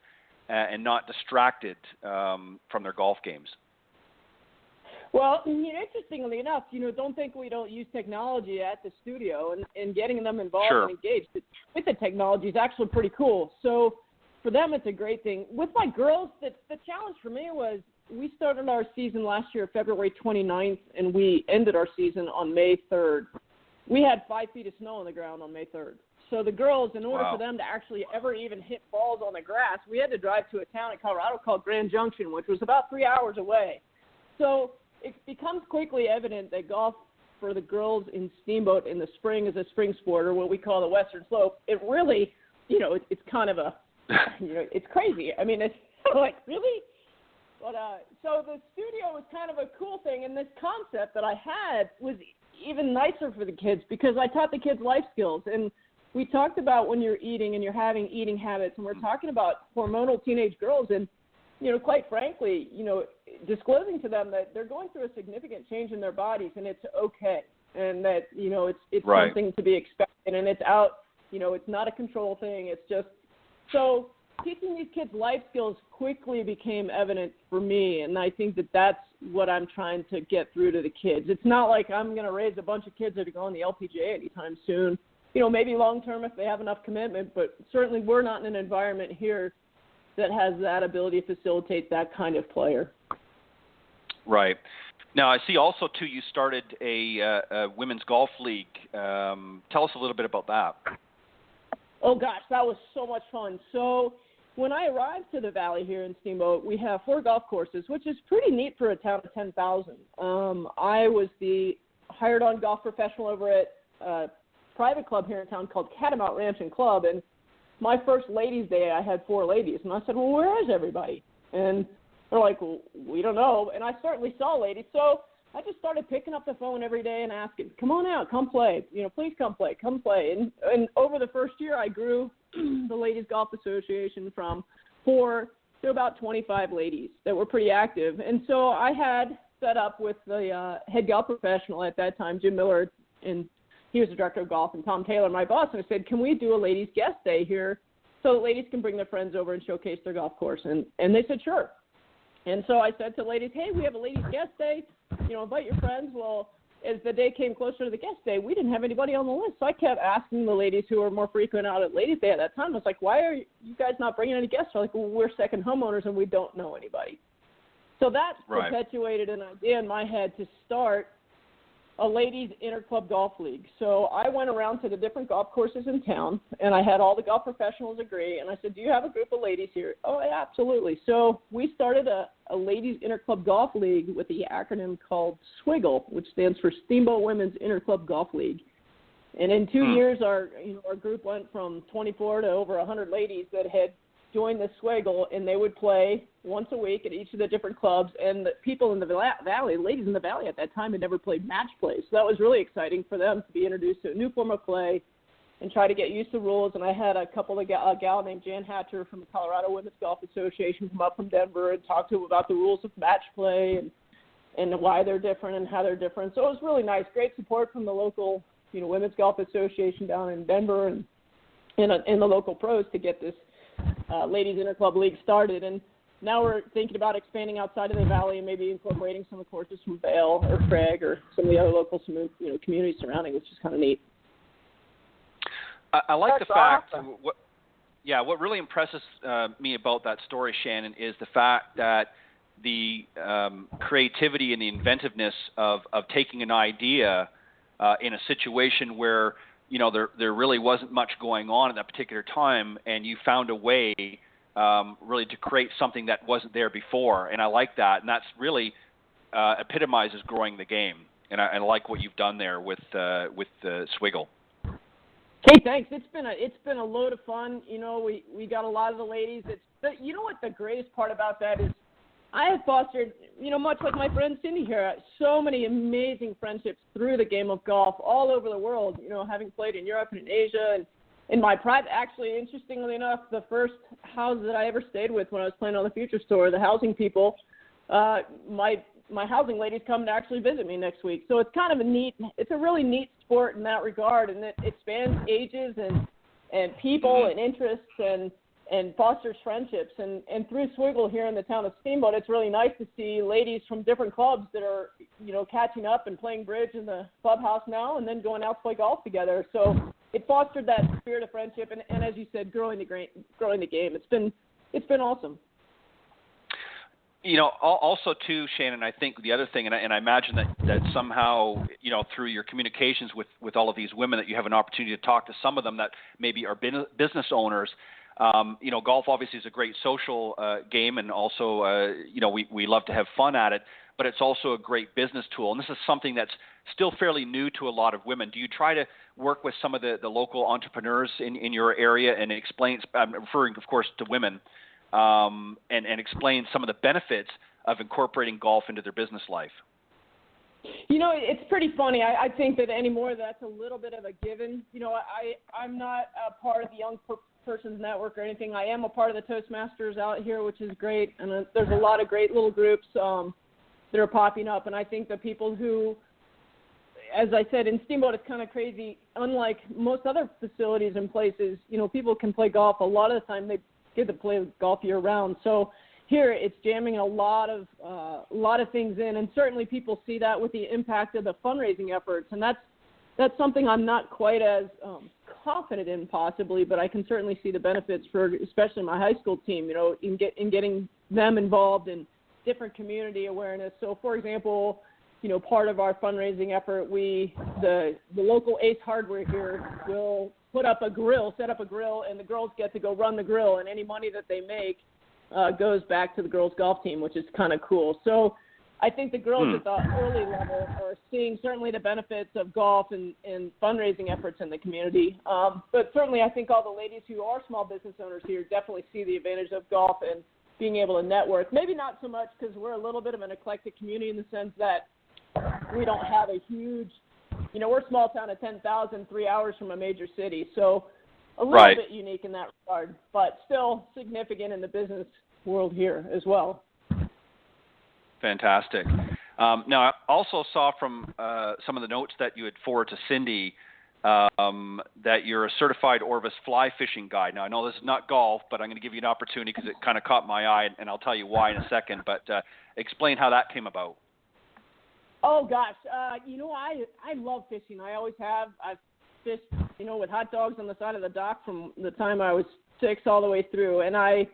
[SPEAKER 1] and not distracted from their golf games?
[SPEAKER 4] Well, interestingly enough, don't think we don't use technology at the studio, and getting them involved
[SPEAKER 1] Sure.
[SPEAKER 4] and engaged with the technology is actually pretty cool. So for them, it's a great thing. With my girls, the challenge for me was we started our season last year, February 29th, and we ended our season on May 3rd. We had 5 feet of snow on the ground on May 3rd. So the girls, in order for them to actually ever even hit balls on the grass, we had to drive to a town in Colorado called Grand Junction, which was about 3 hours away. So it becomes quickly evident that golf for the girls in Steamboat in the spring is a spring sport, or what we call the Western Slope. It really, it's kind of a, it's crazy. I mean, it's like, really? But so the studio was kind of a cool thing, and this concept that I had was even nicer for the kids because I taught the kids life skills. And we talked about when you're eating and you're having eating habits, and we're talking about hormonal teenage girls, and quite frankly, disclosing to them that they're going through a significant change in their bodies, and it's okay, and that it's
[SPEAKER 1] right.
[SPEAKER 4] something to be expected, and it's out. It's not a control thing. It's just so teaching these kids life skills quickly became evident for me, and I think that that's what I'm trying to get through to the kids. It's not like I'm going to raise a bunch of kids that are going to the LPGA anytime soon. Maybe long term if they have enough commitment, but certainly we're not in an environment here that has that ability to facilitate that kind of player.
[SPEAKER 1] Right. Now, I see also, too, you started a women's golf league. Tell us a little bit about that.
[SPEAKER 4] Oh, gosh, that was so much fun. So when I arrived to the Valley here in Steamboat, we have 4 golf courses, which is pretty neat for a town of 10,000. I was the hired-on golf professional over at a private club here in town called Catamount Ranch and Club, and my first ladies' day, I had 4 ladies, and I said, well, where is everybody? And they're like, well, we don't know, and I certainly saw ladies, so I just started picking up the phone every day and asking, come on out, come play, please come play. And over the first year, I grew the Ladies Golf Association from 4 to about 25 ladies that were pretty active. And so I had set up with the head golf professional at that time, Jim Miller, and he was the director of golf, and Tom Taylor, my boss, and I said, can we do a ladies guest day here so that ladies can bring their friends over and showcase their golf course? And they said, sure. And so I said to ladies, hey, we have a ladies guest day, invite your friends. Well, as the day came closer to the guest day, we didn't have anybody on the list. So I kept asking the ladies who were more frequent out at ladies day at that time. I was like, why are you guys not bringing any guests? They're like, well, we're second homeowners and we don't know anybody. So that perpetuated an idea in my head to start a ladies interclub golf league. So I went around to the different golf courses in town, and I had all the golf professionals agree, and I said, do you have a group of ladies here? Oh, yeah, absolutely. So we started a ladies interclub golf league with the acronym called SWIGGLE, which stands for Steamboat Women's Interclub Golf League. And in 2 years, our group went from 24 to over 100 ladies that had joined the SWIGGLE, and they would play once a week at each of the different clubs. And the people in the Valley, ladies in the Valley at that time, had never played match play. So that was really exciting for them to be introduced to a new form of play and try to get used to rules. And I had a couple of a gal named Jan Hatcher from the Colorado Women's Golf Association come up from Denver and talk to them about the rules of match play and why they're different and how they're different. So it was really nice. Great support from the local Women's Golf Association down in Denver and the local pros to get this Ladies Interclub League started, and now we're thinking about expanding outside of the Valley and maybe incorporating some of the courses from Vail or Craig or some of the other local communities surrounding, which is kind of neat.
[SPEAKER 1] I like
[SPEAKER 3] That's
[SPEAKER 1] the fact.
[SPEAKER 3] awesome.
[SPEAKER 1] What really impresses me about that story, Shannon, is the fact that the creativity and the inventiveness of taking an idea in a situation where, you know, there really wasn't much going on at that particular time, and you found a way really to create something that wasn't there before. And I like that, and that's really epitomizes growing the game. And I like what you've done there with Swiggle.
[SPEAKER 4] Hey, thanks. It's been a load of fun. You know, we got a lot of the ladies. You know what the greatest part about that is? I have fostered, you know, much like my friend Cindy here, so many amazing friendships through the game of golf all over the world. You know, having played in Europe and in Asia, and in my private, actually, interestingly enough, the first house that I ever stayed with when I was playing on the Futures Tour, the housing people, my housing ladies come to actually visit me next week. So it's kind of it's a really neat sport in that regard, and it spans ages and people and interests and fosters friendships. And through Swiggle here in the town of Steamboat, it's really nice to see ladies from different clubs that are, you know, catching up and playing bridge in the clubhouse now and then going out to play golf together. So it fostered that spirit of friendship and as you said, growing the game. It's been awesome.
[SPEAKER 1] You know, also too, Shannon, I think the other thing, and I imagine that somehow, you know, through your communications with all of these women, that you have an opportunity to talk to some of them that maybe are business owners. You know, golf obviously is a great social game, and also, you know, we love to have fun at it, but it's also a great business tool. And this is something that's still fairly new to a lot of women. Do you try to work with some of the local entrepreneurs in your area and explain, I'm referring, of course, to women, and explain some of the benefits of incorporating golf into their business life?
[SPEAKER 4] You know, it's pretty funny. I think that anymore that's a little bit of a given. You know, I'm not a part of the Young Persons Network or anything. I am a part of the Toastmasters out here, which is great. And there's a lot of great little groups that are popping up. And I think the people who, as I said, in Steamboat, it's kind of crazy. Unlike most other facilities and places, you know, people can play golf. A lot of the time they get to play golf year round. So here it's jamming a lot of things in, and certainly people see that with the impact of the fundraising efforts. And that's something I'm not quite as confident in possibly, but I can certainly see the benefits for especially my high school team, you know, in getting them involved in different community awareness. So for example, you know, part of our fundraising effort, the local Ace Hardware here will set up a grill, and the girls get to go run the grill, and any money that they make goes back to the girls' golf team, which is kind of cool. So I think the girls at the early level are seeing certainly the benefits of golf and fundraising efforts in the community. But certainly I think all the ladies who are small business owners here definitely see the advantage of golf and being able to network. Maybe not so much because we're a little bit of an eclectic community in the sense that we don't have a huge, you know, we're a small town of 10,000, 3 hours from a major city. So a little bit unique in that regard, but still significant in the business world here as well.
[SPEAKER 1] Fantastic. Now, I also saw from some of the notes that you had forwarded to Cindy that you're a certified Orvis fly fishing guide. Now, I know this is not golf, but I'm going to give you an opportunity because it kind of caught my eye, and I'll tell you why in a second. But explain how that came about.
[SPEAKER 4] Oh, gosh. You know, I love fishing. I always have. I've fished, you know, with hot dogs on the side of the dock from the time I was 6 all the way through. And I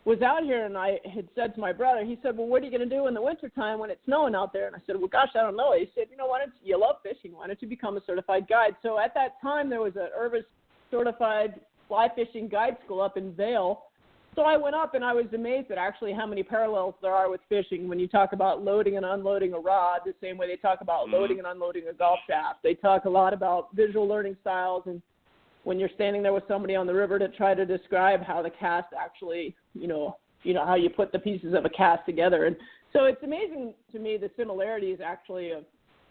[SPEAKER 4] was out here, and I had said to my brother, he said, well, what are you going to do in the wintertime when it's snowing out there? And I said, well, gosh, I don't know. He said, you know, you love fishing. Why don't you become a certified guide? So at that time, there was an Orvis certified fly fishing guide school up in Vail. So I went up, and I was amazed at actually how many parallels there are with fishing when you talk about loading and unloading a rod, the same way they talk about loading and unloading a golf shaft. They talk a lot about visual learning styles, and when you're standing there with somebody on the river to try to describe how the cast actually, you know how you put the pieces of a cast together. And so it's amazing to me the similarities actually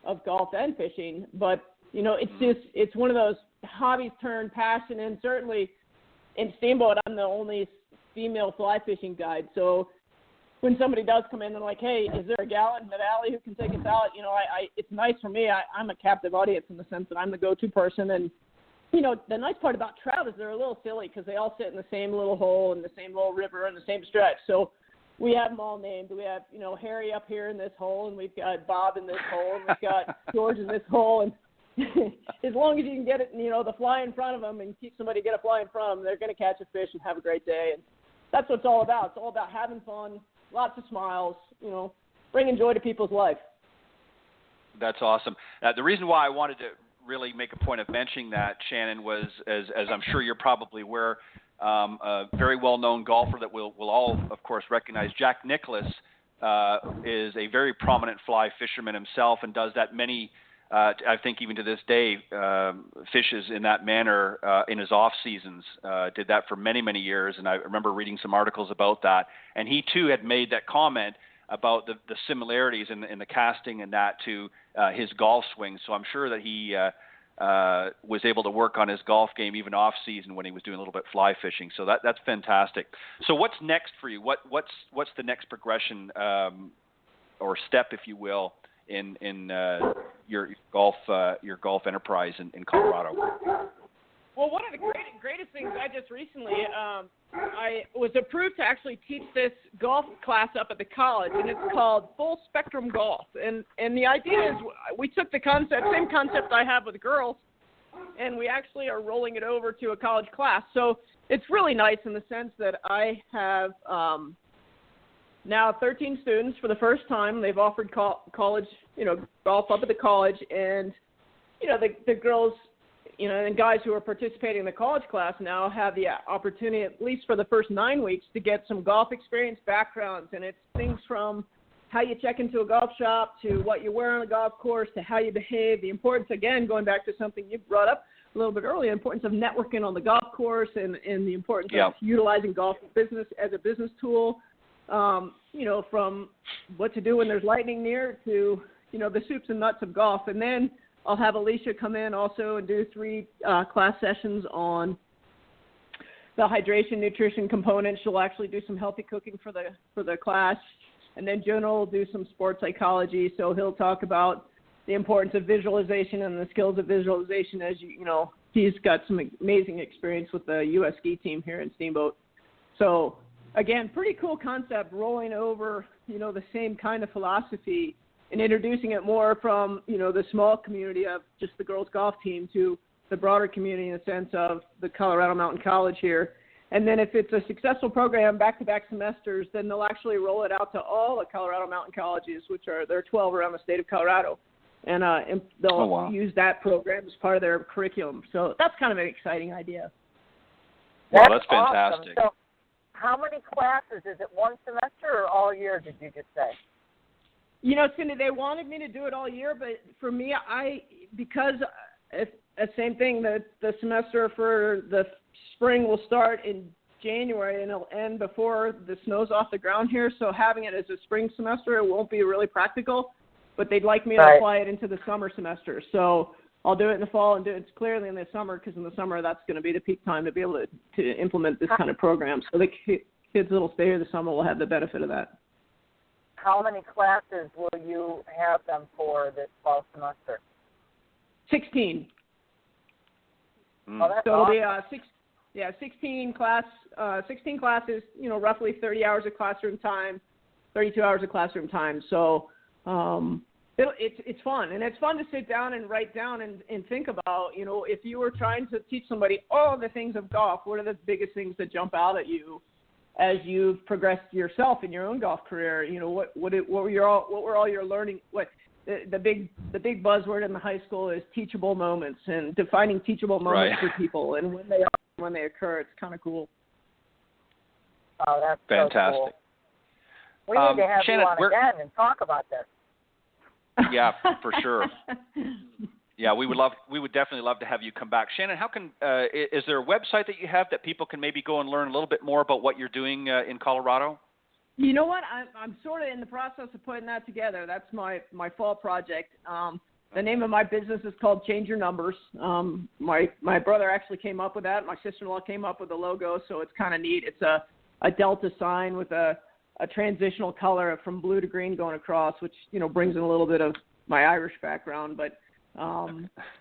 [SPEAKER 4] of golf and fishing. But, you know, it's one of those hobbies turned passion. And certainly in Steamboat, I'm the only female fly fishing guide. So when somebody does come in and like, hey, is there a gal in the valley who can take us out? You know, it's nice for me. I'm a captive audience in the sense that I'm the go-to person. And, you know, the nice part about trout is they're a little silly because they all sit in the same little hole in the same little river in the same stretch. So we have them all named. We have, you know, Harry up here in this hole, and we've got Bob in this hole, and we've got George in this hole. And as long as you can get it, you know, the fly in front of them and keep somebody to get a fly in front of them, they're going to catch a fish and have a great day. And that's what it's all about. It's all about having fun, lots of smiles, bringing joy to people's life.
[SPEAKER 1] That's awesome. The reason why I wanted to really make a point of mentioning that, Shannon, was, as I'm sure you're probably aware, a very well-known golfer that we'll all, of course, recognize, Jack Nicklaus, is a very prominent fly fisherman himself and does that many, I think even to this day, fishes in that manner in his off seasons. Did that for many, many years, and I remember reading some articles about that. And he too had made that comment about the similarities in the casting and that to his golf swing. So I'm sure that he was able to work on his golf game even off season when he was doing a little bit fly fishing. So that's fantastic. So what's next for you? What's the next progression or step, if you will, in your golf enterprise in Colorado?
[SPEAKER 4] Well, one of the greatest things I just recently, I was approved to actually teach this golf class up at the college, and it's called Full Spectrum Golf. And the idea is we took the same concept I have with girls, and we actually are rolling it over to a college class. So it's really nice in the sense that I have now 13 students for the first time. They've offered college, golf up at the college, and the girls, and guys who are participating in the college class now have the opportunity, at least for the first 9 weeks, to get some golf experience backgrounds. And it's things from how you check into a golf shop to what you wear on a golf course to how you behave. The importance, again, going back to something you brought up a little bit earlier, importance of networking on the golf course and the importance of utilizing golf as a business tool. From what to do when there's lightning near to, the soups and nuts of golf. And then I'll have Alicia come in also and do 3 class sessions on the hydration, nutrition component. She'll actually do some healthy cooking for the class. And then Jonah will do some sports psychology. So he'll talk about the importance of visualization and the skills of visualization. As he's got some amazing experience with the U.S. ski team here in Steamboat. So again, pretty cool concept, rolling over, the same kind of philosophy and introducing it more from, the small community of just the girls golf team to the broader community in the sense of the Colorado Mountain College here. And then if it's a successful program, back-to-back semesters, then they'll actually roll it out to all the Colorado Mountain Colleges, there are 12 around the state of Colorado. And they'll use that program as part of their curriculum. So that's kind of an exciting idea.
[SPEAKER 1] That's fantastic.
[SPEAKER 3] Awesome. So how many classes? Is it one semester or all year, did you just say?
[SPEAKER 4] Cindy, they wanted me to do it all year, but for me, because it's the same thing, the semester for the spring will start in January and it'll end before the snow's off the ground here. So having it as a spring semester, it won't be really practical, but they'd like me to apply it into the summer semester. So I'll do it in the fall and do it clearly in the summer, because in the summer that's going to be the peak time to be able to implement this kind of program. So the kids that'll stay here this summer will have the benefit of that.
[SPEAKER 3] How many classes will you have them for this fall semester?
[SPEAKER 4] 16.
[SPEAKER 3] Oh, that's
[SPEAKER 4] so
[SPEAKER 3] awesome.
[SPEAKER 4] It'll be 16 classes, roughly 30 hours of classroom time, 32 hours of classroom time. So it's fun. And it's fun to sit down and write down and think about, if you were trying to teach somebody all the things of golf, what are the biggest things that jump out at you as you've progressed yourself in your own golf career? What were all your learning? The big buzzword in the high school is teachable moments, and defining teachable moments for people, and when they occur. It's kind of cool.
[SPEAKER 3] Oh, that's
[SPEAKER 1] fantastic.
[SPEAKER 3] So cool. We need to have
[SPEAKER 1] Shannon,
[SPEAKER 3] you on again and talk about this.
[SPEAKER 1] Yeah, for sure. Yeah, we would definitely love to have you come back. Shannon, how can is there a website that you have that people can maybe go and learn a little bit more about what you're doing in Colorado?
[SPEAKER 4] You know what? I'm sort of in the process of putting that together. That's my fall project. The name of my business is called Change Your Numbers. My brother actually came up with that. My sister-in-law came up with the logo, so it's kind of neat. It's a delta sign with a transitional color from blue to green going across, which brings in a little bit of my Irish background. But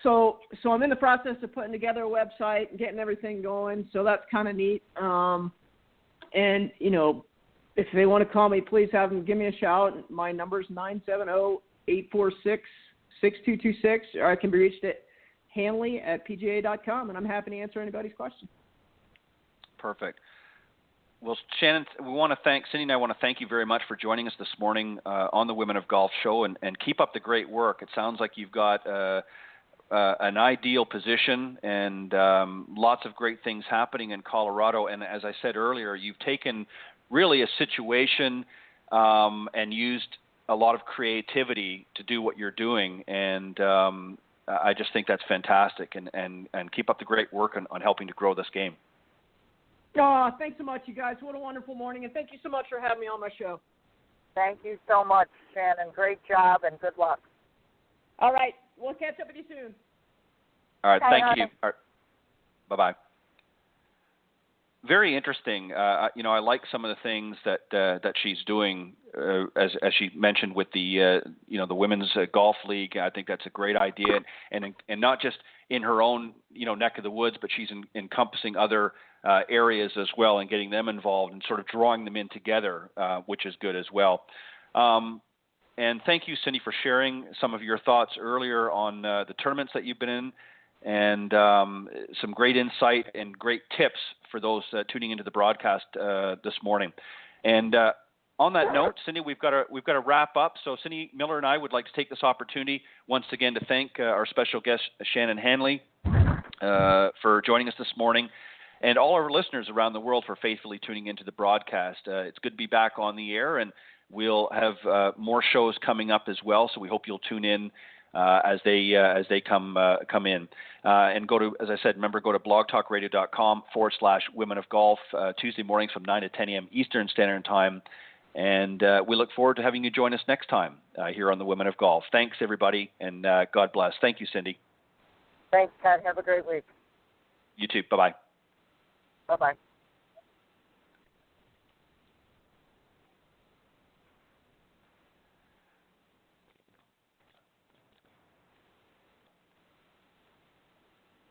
[SPEAKER 4] so I'm in the process of putting together a website and getting everything going. So that's kind of neat. And if they want to call me, please have them give me a shout. My number is 970-846-6226, or I can be reached at Hanley@pga.com, and I'm happy to answer anybody's question.
[SPEAKER 1] Perfect. Well, Shannon, Cindy and I want to thank you very much for joining us this morning on the Women of Golf show, and keep up the great work. It sounds like you've got an ideal position and lots of great things happening in Colorado. And as I said earlier, you've taken really a situation and used a lot of creativity to do what you're doing. And I just think that's fantastic. And keep up the great work on helping to grow this game.
[SPEAKER 4] Oh, thanks so much, you guys. What a wonderful morning. And thank you so much for having me on my show.
[SPEAKER 3] Thank you so much, Shannon. Great job and good luck.
[SPEAKER 4] All right. We'll catch up with you soon.
[SPEAKER 1] All right.
[SPEAKER 3] Bye,
[SPEAKER 1] Thank
[SPEAKER 3] honey.
[SPEAKER 1] you. All right. Bye-bye. Very interesting. I like some of the things that she's doing, as she mentioned with the the women's golf league. I think that's a great idea, and not just in her own neck of the woods, but she's encompassing other areas as well and getting them involved and sort of drawing them in together, which is good as well. And thank you, Cindy, for sharing some of your thoughts earlier on the tournaments that you've been in, and some great insight and great tips for those tuning into the broadcast this morning. And on that note, Cindy, we've got to wrap up. So Cindy Miller and I would like to take this opportunity once again to thank our special guest, Shannon Hanley, for joining us this morning, and all our listeners around the world for faithfully tuning into the broadcast. It's good to be back on the air, and we'll have more shows coming up as well. So we hope you'll tune in as they come in. And go to, as I said, remember, go to blogtalkradio.com/Women of Golf Tuesday mornings from 9 to 10 a.m. Eastern Standard Time. And we look forward to having you join us next time here on the Women of Golf. Thanks, everybody, and God bless. Thank you, Cindy.
[SPEAKER 3] Thanks, Ted. Have a great week.
[SPEAKER 1] You too. Bye-bye.
[SPEAKER 3] Bye-bye.